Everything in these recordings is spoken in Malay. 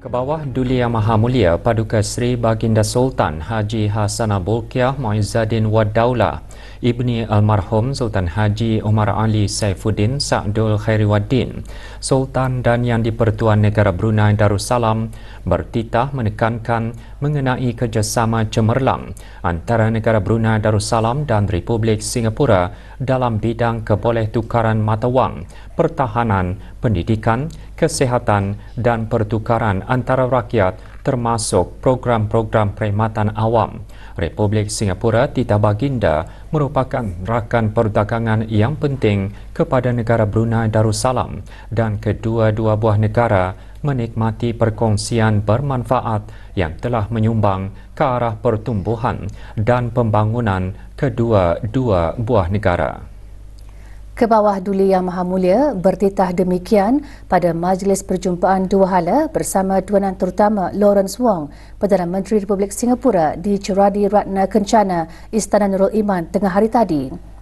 Ke bawah Duli Yang Maha Mulia Paduka Seri Baginda Sultan Haji Hasanah Bolkiah Muizzaddin Wad Daulah, Ibni Almarhum Sultan Haji Omar Ali Saifuddin Sa'dul Khairiwaddin, Sultan dan Yang di-Pertuan Negara Brunei Darussalam bertitah menekankan mengenai kerjasama cemerlang antara Negara Brunei Darussalam dan Republik Singapura dalam bidang kebolehtukaran mata wang, pertahanan, pendidikan, kesihatan dan pertukaran antara rakyat termasuk program-program perkhidmatan awam. Republik Singapura Titah Baginda merupakan rakan perdagangan yang penting kepada negara Brunei Darussalam dan kedua-dua buah negara menikmati perkongsian bermanfaat yang telah menyumbang ke arah pertumbuhan dan pembangunan kedua-dua buah negara. Ke bawah Duli Yang Maha Mulia bertitah demikian pada majlis perjumpaan dua hala bersama Tuanan Terutama Lawrence Wong, Perdana Menteri Republik Singapura di Ceradi Ratna Kencana, Istana Nurul Iman tengah hari tadi.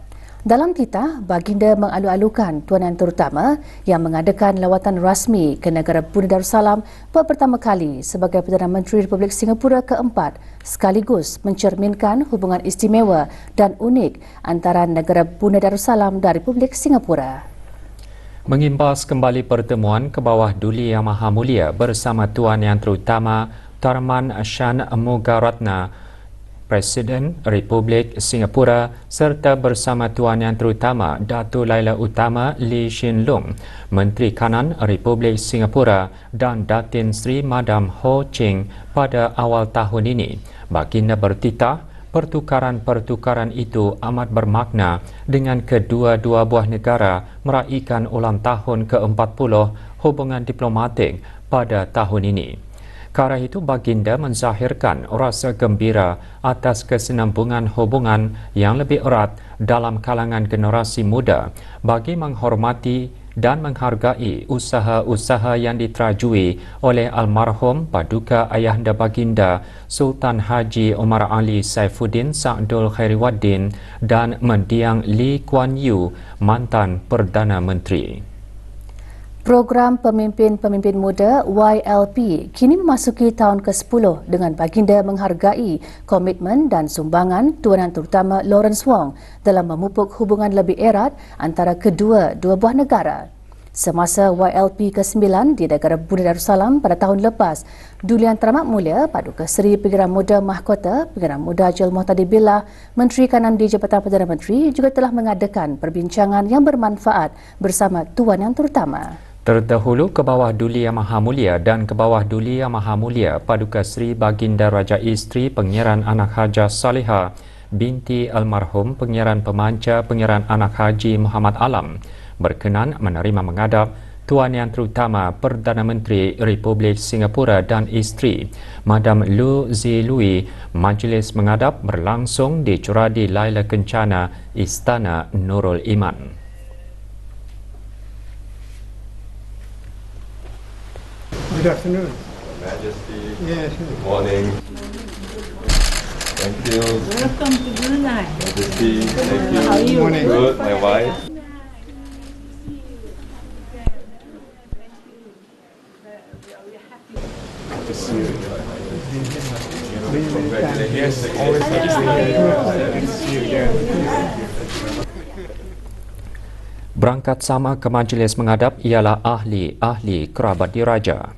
Dalam titah, Baginda mengalu-alukan Tuanan Terutama yang mengadakan lawatan rasmi ke negara Brunei Darussalam buat pertama kali sebagai Perdana Menteri Republik Singapura keempat, sekaligus mencerminkan hubungan istimewa dan unik antara negara Brunei Darussalam dan Republik Singapura. Mengimbas kembali pertemuan ke bawah Duli Yang Maha Mulia bersama Tuan Yang Terutama Tharman Shanmugaratnam, Presiden Republik Singapura serta bersama Tuan Yang Terutama Datuk Laila Utama Lee Hsien Loong, Menteri Kanan Republik Singapura dan Datin Sri Madam Ho Ching pada awal tahun ini. Baginda bertitah pertukaran-pertukaran itu amat bermakna dengan kedua-dua buah negara meraihkan ulang tahun ke-40 hubungan diplomatik pada tahun ini. Ke arah itu, Baginda menzahirkan rasa gembira atas kesinambungan hubungan yang lebih erat dalam kalangan generasi muda bagi menghormati dan menghargai usaha-usaha yang diterajui oleh almarhum Paduka Ayahanda Baginda Sultan Haji Omar Ali Saifuddin Sa'dul Khairiwaddin dan Mendiang Lee Kuan Yew, mantan Perdana Menteri. Program Pemimpin-Pemimpin Muda YLP kini memasuki tahun ke-10 dengan Baginda menghargai komitmen dan sumbangan Tuanan Terutama Lawrence Wong dalam memupuk hubungan lebih erat antara kedua-dua buah negara. Semasa YLP ke-9 di negara Brunei Darussalam pada tahun lepas, Duli Yang Teramat Mulia Paduka Seri Pengarah Muda Mahkota Pengarah Muda Ajil Muhtadi Billah, Menteri Kanan di Jabatan Perdana Menteri juga telah mengadakan perbincangan yang bermanfaat bersama Tuan Yang Terutama. Terdahulu ke bawah Duli Yang Maha Mulia dan ke bawah Duli Yang Maha Mulia Paduka Seri Baginda Raja Isteri Pengiran Anak Hajah Salihah binti almarhum Pengiran Pemanca Pengiran Anak Haji Muhammad Alam berkenan menerima menghadap Tuan Yang Terutama Perdana Menteri Republik Singapura dan isteri Madam Lu Zilui. Majlis menghadap berlangsung di Ceradi Laila Kencana, Istana Nurul Iman. Good afternoon. Majesty. Yes. Good morning. Thank you. Welcome to Brunei. Majesty. Thank you. How are you? Morning. Good. My wife. To see you. Congratulations. Yes, always good to see you again. Berangkat sama ke majlis menghadap ialah ahli-ahli kerabat diraja.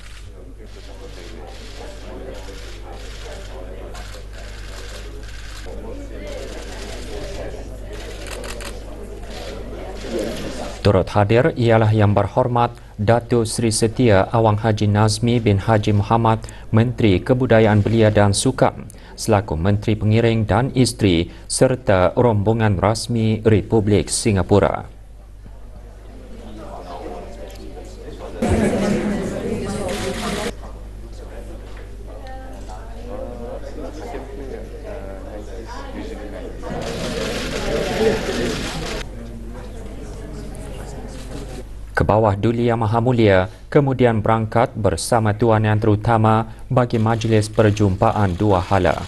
Turut hadir ialah Yang Berhormat Datuk Seri Setia Awang Haji Nazmi bin Haji Muhammad, Menteri Kebudayaan Belia dan Sukan, selaku Menteri Pengiring dan Isteri serta rombongan rasmi Republik Singapura. Ke bawah Duli Yang Maha Mulia kemudian berangkat bersama Tuan Yang Terutama bagi majlis perjumpaan dua hala.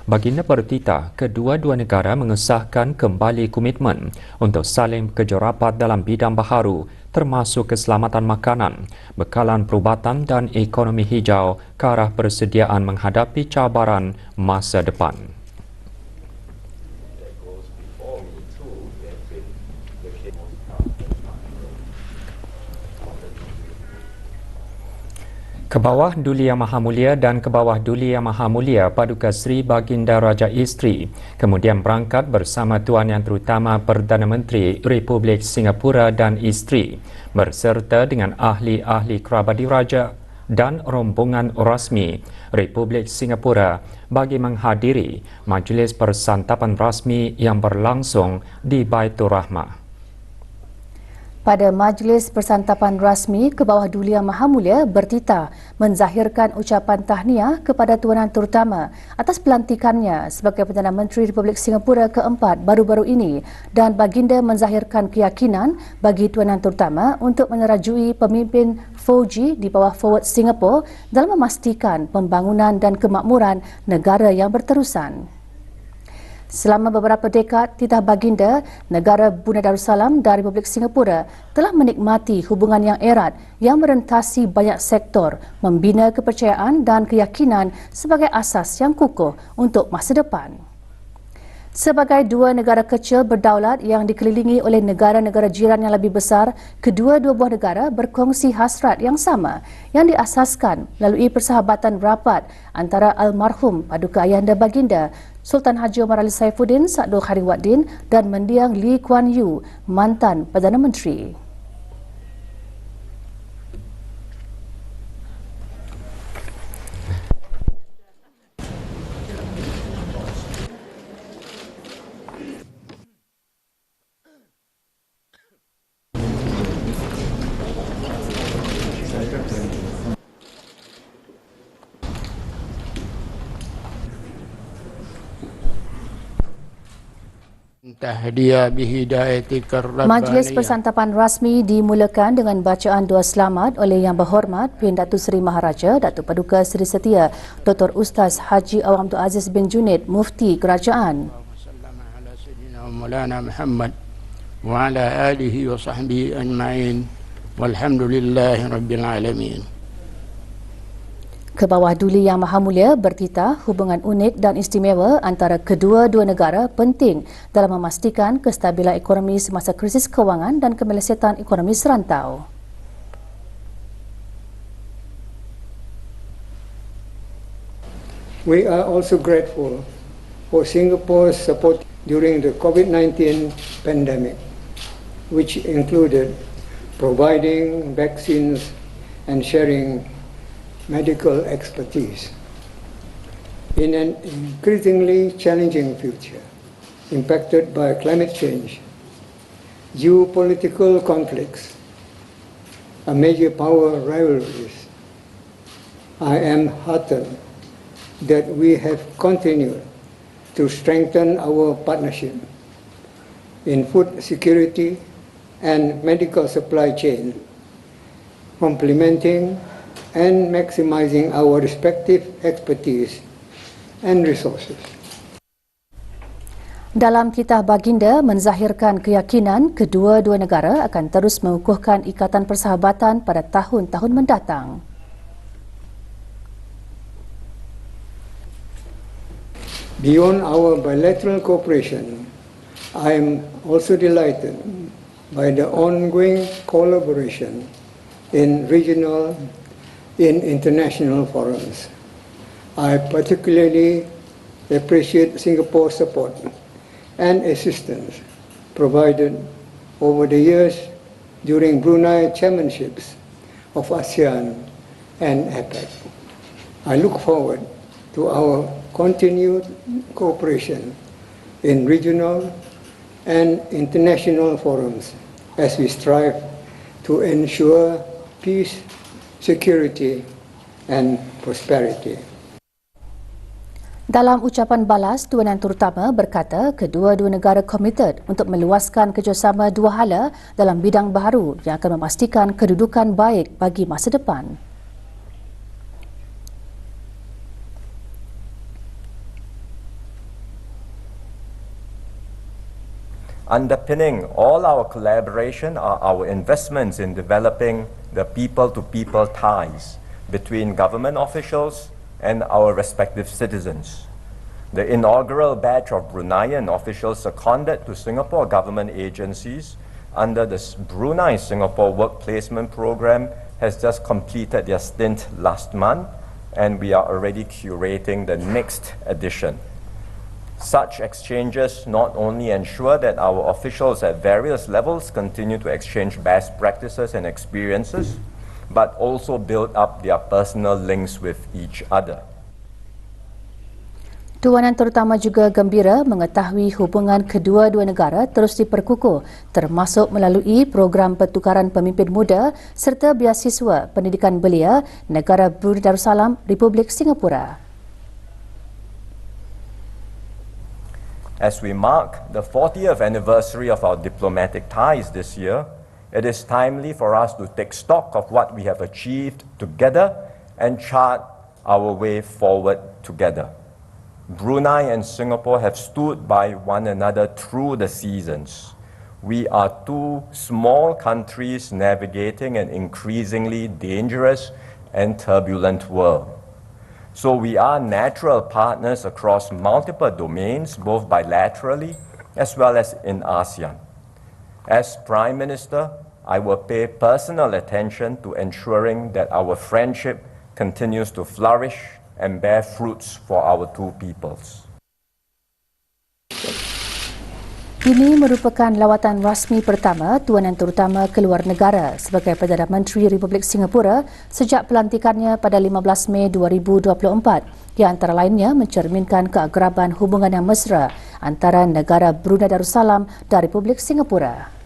Baginda bertitah kedua-dua negara mengesahkan kembali komitmen untuk saling bekerja rapat dalam bidang baharu termasuk keselamatan makanan, bekalan perubatan dan ekonomi hijau ke arah persediaan menghadapi cabaran masa depan. Kebawah Duli Yang Maha Mulia dan Kebawah Duli Yang Maha Mulia Paduka Seri Baginda Raja Isteri kemudian berangkat bersama Tuan Yang Terutama Perdana Menteri Republik Singapura dan isteri berserta dengan ahli-ahli kerabat diraja dan rombongan rasmi Republik Singapura bagi menghadiri majlis persantapan rasmi yang berlangsung di Baitur Rahmah. Pada majlis persantapan rasmi, Kebawah Duli Yang Maha Mulia bertitah menzahirkan ucapan tahniah kepada Tuan Yang Terutama atas pelantikannya sebagai Perdana Menteri Republik Singapura keempat baru-baru ini dan baginda menzahirkan keyakinan bagi Tuan Yang Terutama untuk menerajui pemimpin 4G di bawah Forward Singapore dalam memastikan pembangunan dan kemakmuran negara yang berterusan. Selama beberapa dekad, titah baginda, negara Brunei Darussalam dan Republik Singapura telah menikmati hubungan yang erat yang merentasi banyak sektor, membina kepercayaan dan keyakinan sebagai asas yang kukuh untuk masa depan. Sebagai dua negara kecil berdaulat yang dikelilingi oleh negara-negara jiran yang lebih besar, kedua-dua buah negara berkongsi hasrat yang sama yang diasaskan melalui persahabatan rapat antara almarhum Paduka Ayahanda Baginda Sultan Haji Omar Ali Saifuddin Sadul Khairuddin dan mendiang Lee Kuan Yew, mantan Perdana Menteri. Majlis persantapan rasmi dimulakan dengan bacaan doa selamat oleh Yang Berhormat Bin Datuk Seri Maharaja Datuk Paduka Seri Setia Dr. Ustaz Haji Awang Abdul Aziz bin Junid, Mufti Kerajaan. Maulana Muhammad wa ala alihi wa sahbihi ajma'in walhamdulillahi rabbil alamin. Kebawah Duli Yang Maha Mulia bertitah hubungan unik dan istimewa antara kedua-dua negara penting dalam memastikan kestabilan ekonomi semasa krisis kewangan dan kemelesetan ekonomi serantau. We are also grateful for Singapore's support during the COVID-19 pandemic, which included providing vaccines and sharing medical expertise. In an increasingly challenging future, impacted by climate change, geopolitical conflicts, and major power rivalries, I am heartened that we have continued to strengthen our partnership in food security and medical supply chain, complementing and maximizing our respective expertise and resources. Dalam titah baginda menzahirkan keyakinan kedua-dua negara akan terus mengukuhkan ikatan persahabatan pada tahun-tahun mendatang. Beyond our bilateral cooperation, I am also delighted by the ongoing collaboration in regional in international forums. I particularly appreciate Singapore's support and assistance provided over the years during Brunei chairmanships of ASEAN and APEC. I look forward to our continued cooperation in regional and international forums as we strive to ensure peace, security and prosperity. Dalam ucapan balas, Tuan Yang Terutama berkata kedua-dua negara komited untuk meluaskan kerjasama dua hala dalam bidang baharu yang akan memastikan kedudukan baik bagi masa depan. Underpinning all our collaboration are our investments in developing the people-to-people ties between government officials and our respective citizens. The inaugural batch of Bruneian officials seconded to Singapore government agencies under the Brunei-Singapore Work Placement Program has just completed their stint last month, and we are already curating the next edition. Such exchanges not only ensure that our officials at various levels continue to exchange best practices and experiences, but also build up their personal links with each other. Tuanan terutama juga gembira mengetahui hubungan kedua-dua negara terus diperkukuh, termasuk melalui program pertukaran pemimpin muda serta beasiswa pendidikan belia negara Brunei Darussalam, Republik Singapura. As we mark the 40th anniversary of our diplomatic ties this year, it is timely for us to take stock of what we have achieved together and chart our way forward together. Brunei and Singapore have stood by one another through the seasons. We are two small countries navigating an increasingly dangerous and turbulent world. So we are natural partners across multiple domains, both bilaterally as well as in ASEAN. As Prime Minister, I will pay personal attention to ensuring that our friendship continues to flourish and bear fruits for our two peoples. Ini merupakan lawatan rasmi pertama Tuanan Terutama Keluar Negara sebagai Perdana Menteri Republik Singapura sejak pelantikannya pada 15 Mei 2024, yang antara lainnya mencerminkan keagraban hubungan yang mesra antara negara Brunei Darussalam dan Republik Singapura.